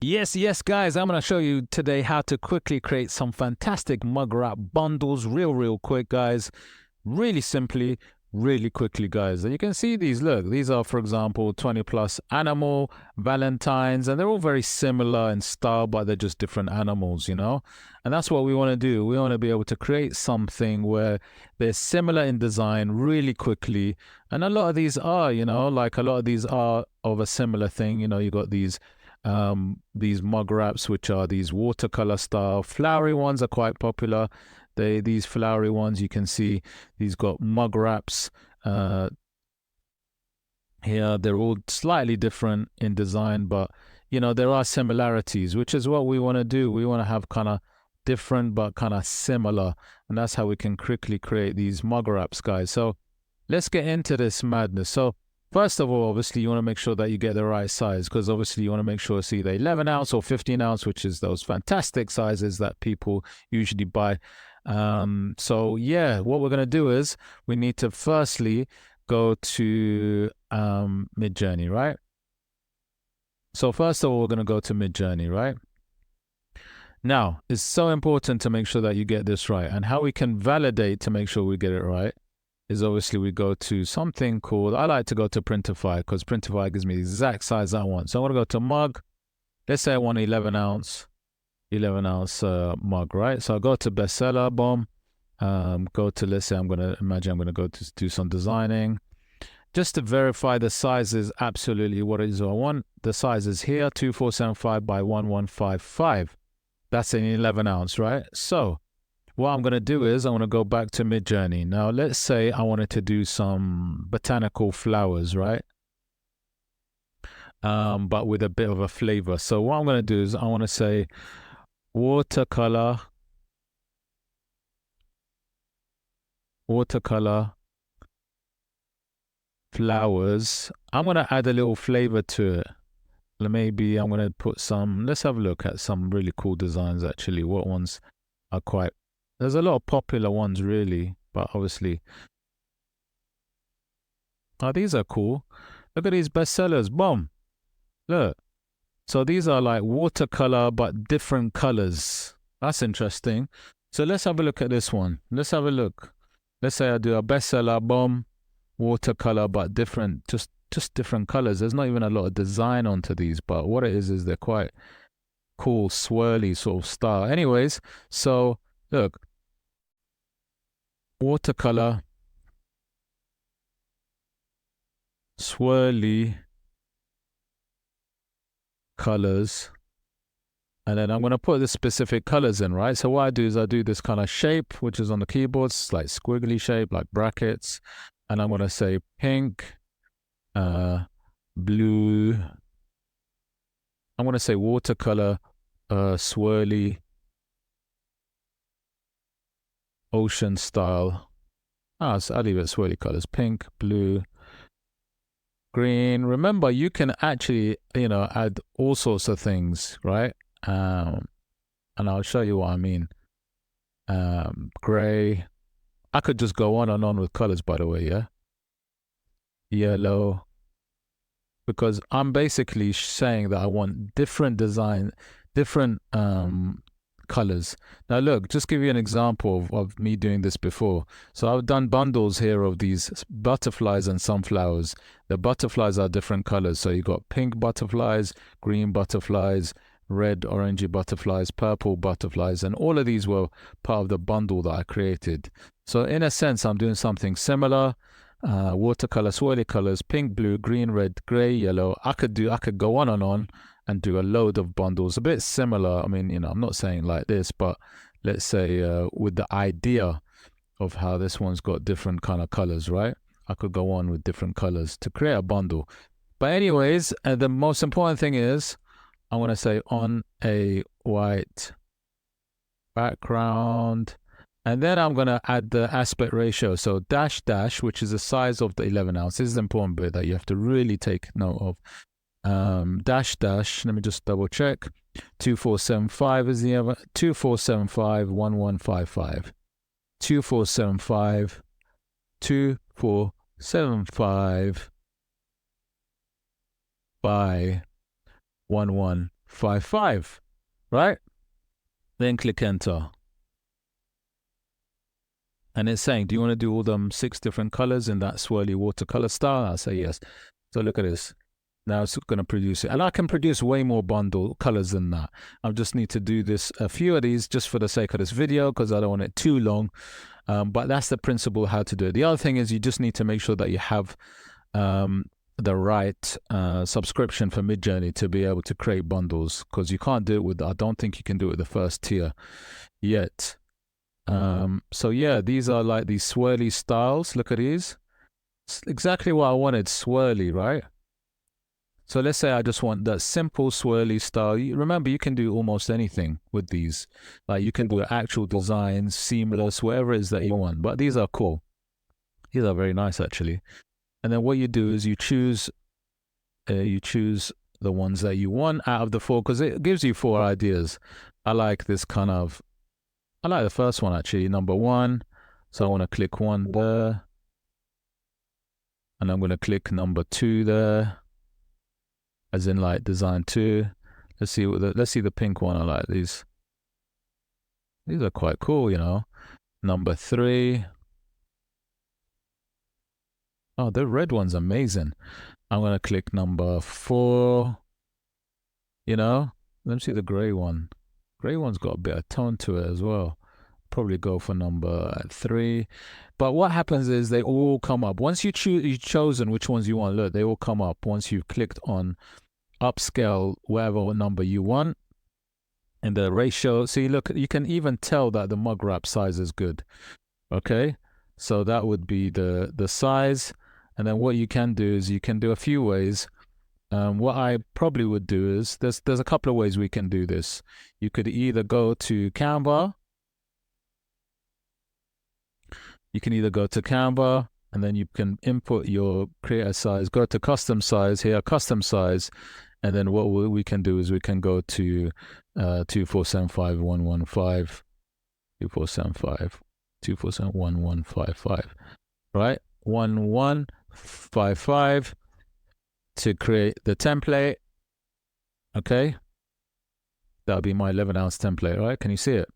Yes, guys, I'm going to show you today how to quickly create some fantastic mug wrap bundles real quick, guys. Really simply, really quickly, guys. And you can see these, look, these are, for example, 20 plus animal, Valentines, and they're all very similar in style, but they're just different animals, you know? And that's what we want to do. We want to be able to create something where they're similar in design really quickly. And a lot of these are, you know, like a lot of these are of a similar thing. You know, you got these mug wraps, which are these watercolor style. Flowery ones are quite popular. These flowery ones, you can see these got mug wraps here. They're all slightly different in design, but you know, there are similarities, which is what we want to do. We want to have kind of different but kind of similar, and that's how we can quickly create these mug wraps, guys. So let's get into this madness. So first of all, obviously, you want to make sure that you get the right size, because obviously you want to make sure it's either 11 ounce or 15 ounce, which is those fantastic sizes that people usually buy. So yeah, what we're going to do is we need to firstly go to Midjourney, right? So first of all, we're going to go to Midjourney, right? Now, it's so important to make sure that you get this right. And how we can validate to make sure we get it right is obviously we go to something called, I like to go to Printify, because Printify gives me the exact size I want. So I want to go to mug. Let's say I want 11 ounce mug, right? So I go to bestseller, boom. Go to, let's say I'm going to go to do some designing. Just to verify the size is absolutely what it is I want. The size is here, 2475 by 1155. That's an 11 ounce, right? So what I'm going to do is I want to go back to Midjourney. Now, let's say I wanted to do some botanical flowers, right? But with a bit of a flavor. So what I'm going to do is I want to say watercolor flowers. I'm going to add a little flavor to it. Maybe I'm going to put some, let's have a look at some really cool designs actually. What ones are quite, there's a lot of popular ones really, but obviously, oh, these are cool. Look at these bestsellers, boom. Look. So these are like watercolor, but different colors. That's interesting. So let's have a look at this one. Let's have a look. Let's say I do a bestseller, boom, watercolor, but different, just different colors. There's not even a lot of design onto these, but what it is they're quite cool, swirly sort of style. Anyways, so look, watercolor, swirly colors, and then I'm going to put the specific colors in, right? So what I do is I do this kind of shape, which is on the keyboards, like squiggly shape, like brackets, and I'm going to say pink, blue. I'm going to say watercolor, swirly, ocean style. So I'll leave it swirly colors, pink, blue, green. Remember, you can actually, you know, add all sorts of things, right? And I'll show you what I mean. Gray. I could just go on and on with colors, by the way, yeah? Yellow. Because I'm basically saying that I want different design, different colors. Now look, just give you an example of me doing this before. So I've done bundles here of these butterflies and sunflowers. The butterflies are different colors. So you got pink butterflies, green butterflies, red, orangey butterflies, purple butterflies, and all of these were part of the bundle that I created. So in a sense, I'm doing something similar. Watercolor, swirly colors, pink, blue, green, red, gray, yellow. I could go on and do a load of bundles, a bit similar. I mean, you know, I'm not saying like this, but let's say with the idea of how this one's got different kind of colors, right? I could go on with different colors to create a bundle. But anyways, the most important thing is I want to say on a white background. And then I'm going to add the aspect ratio. So dash dash, which is the size of the 11 ounce. This is an important bit that you have to really take note of. Dash dash, let me just double check. 2475 is the other. 2475 1155. 2475 2475 by 1155. 1155, right? Then click enter. And it's saying, do you want to do all them 6 different colors in that swirly watercolor style? I say yes. So look at this. Now it's going to produce it. And I can produce way more bundle colors than that. I just need to do this, a few of these just for the sake of this video, because I don't want it too long. But that's the principle how to do it. The other thing is you just need to make sure that you have the right subscription for Midjourney to be able to create bundles, because you can't do it with, I don't think you can do it with the first tier yet. So yeah, these are like these swirly styles. Look at these. It's exactly what I wanted, swirly, right? So let's say I just want that simple swirly style. Remember, you can do almost anything with these. Like you can do actual designs, seamless, whatever it is that you want. But these are cool. These are very nice, actually. And then what you do is you choose the ones that you want out of the 4, because it gives you 4 ideas. I like this kind of, I like the first one actually, number 1. So I want to click 1 there. And I'm going to click number 2 there. As in like design 2. Let's see the pink one. I like these. These are quite cool, you know. Number 3. Oh, the red one's amazing. I'm going to click number 4. You know, let me see the gray one. Gray one's got a bit of tone to it as well. Probably go for number 3. But what happens is they all come up. Once you've chosen which ones you want, look, they all come up once you've clicked on upscale whatever number you want. And the ratio, see, look, you can even tell that the mug wrap size is good. Okay, so that would be the size. And then what you can do is you can do a few ways. What I probably would do is there's a couple of ways we can do this. You could either go to Canva. You can either go to Canva and then you can input your creator size, go to custom size here, custom size. And then what we can do is we can go to 24751155, 2475, right? 1155 to create the template. Okay, that'll be my 11-ounce template, right? Can you see it?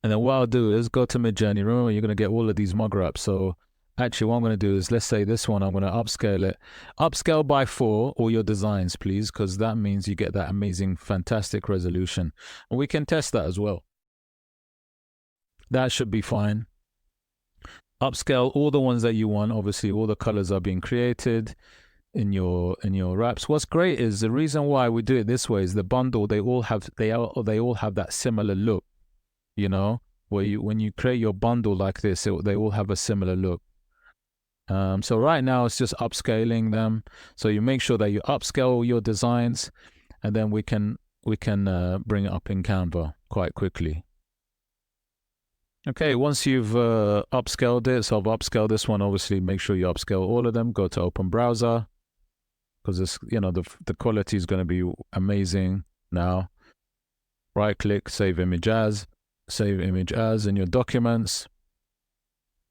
And then what I'll do is go to Midjourney. Remember, you're going to get all of these mug wraps. So actually what I'm going to do is, let's say this one, I'm going to upscale it. Upscale by 4 all your designs, please, because that means you get that amazing, fantastic resolution. And we can test that as well. That should be fine. Upscale all the ones that you want. Obviously, all the colors are being created in your wraps. What's great is the reason why we do it this way is the bundle, they all have that similar look. You know, where when you create your bundle like this, they all have a similar look. So right now it's just upscaling them. So you make sure that you upscale your designs, and then we can bring it up in Canva quite quickly. Okay, once you've upscaled it, so I've upscaled this one. Obviously, make sure you upscale all of them. Go to open browser, because this, you know, the quality is going to be amazing now. Right click, save image as. Save image as in your documents,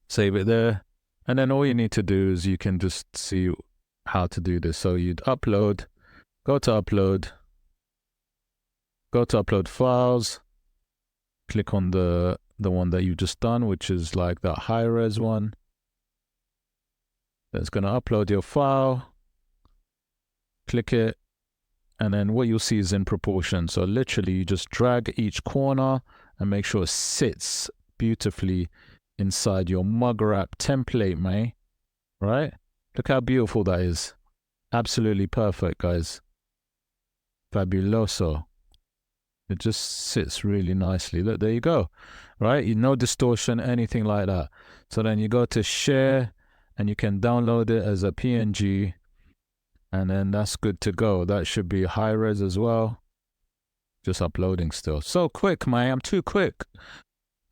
save it there, and then all you need to do is you can just see how to do this. So you'd upload, go to upload files, click on the one that you just done, which is like that high res one. That's going to upload your file, click it, and then what you'll see is in proportion. So literally you just drag each corner and make sure it sits beautifully inside your mug wrap template, mate. Right? Look how beautiful that is. Absolutely perfect, guys. Fabuloso. It just sits really nicely. Look, there you go. Right? No distortion, anything like that. So then you go to share and you can download it as a PNG. And then that's good to go. That should be high res as well. Just uploading still. So quick, man. I'm too quick.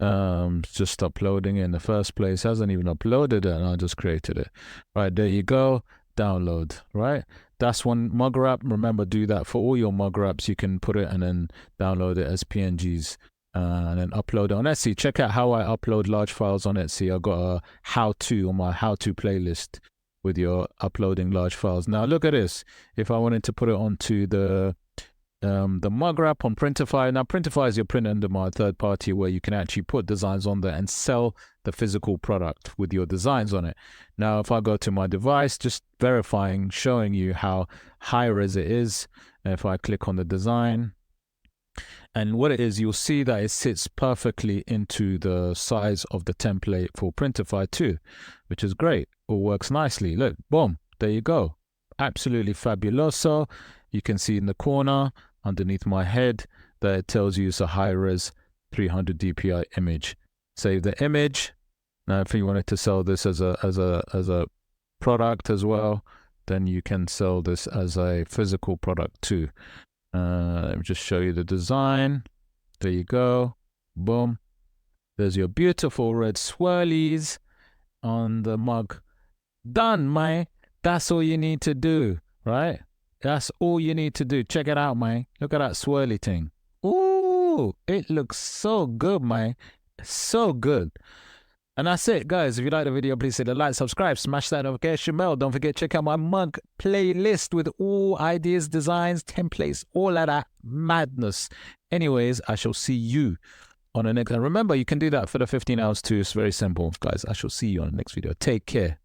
Just uploading in the first place. Hasn't even uploaded it and I just created it. Right, there you go. Download, right? That's one mug wrap. Remember, do that for all your mug wraps. You can put it and then download it as PNGs and then upload it on Etsy. Check out how I upload large files on Etsy. I've got a how-to on my how-to playlist with your uploading large files. Now look at this. If I wanted to put it onto the the mug wrap on Printify. Now, Printify is your print on demand third party where you can actually put designs on there and sell the physical product with your designs on it. Now, if I go to my device, just verifying, showing you how high res it is. If I click on the design, and what it is, you'll see that it sits perfectly into the size of the template for Printify too, which is great. All works nicely. Look, boom, there you go. Absolutely fabuloso. You can see in the corner underneath my head that it tells you it's a high-res 300 dpi image. Save the image. Now, if you wanted to sell this as a product as well, then you can sell this as a physical product too. Let me just show you the design. There you go. Boom. There's your beautiful red swirlies on the mug. Done, man. That's all you need to do, right? That's all you need to do. Check it out, man. Look at that swirly thing. Ooh, it looks so good, man. So good. And that's it, guys. If you like the video, please hit the like, subscribe, smash that notification bell. Don't forget, check out my mug playlist with all ideas, designs, templates, all of that madness. Anyways, I shall see you on the next. And remember, you can do that for the 15 hours too. It's very simple, guys. I shall see you on the next video. Take care.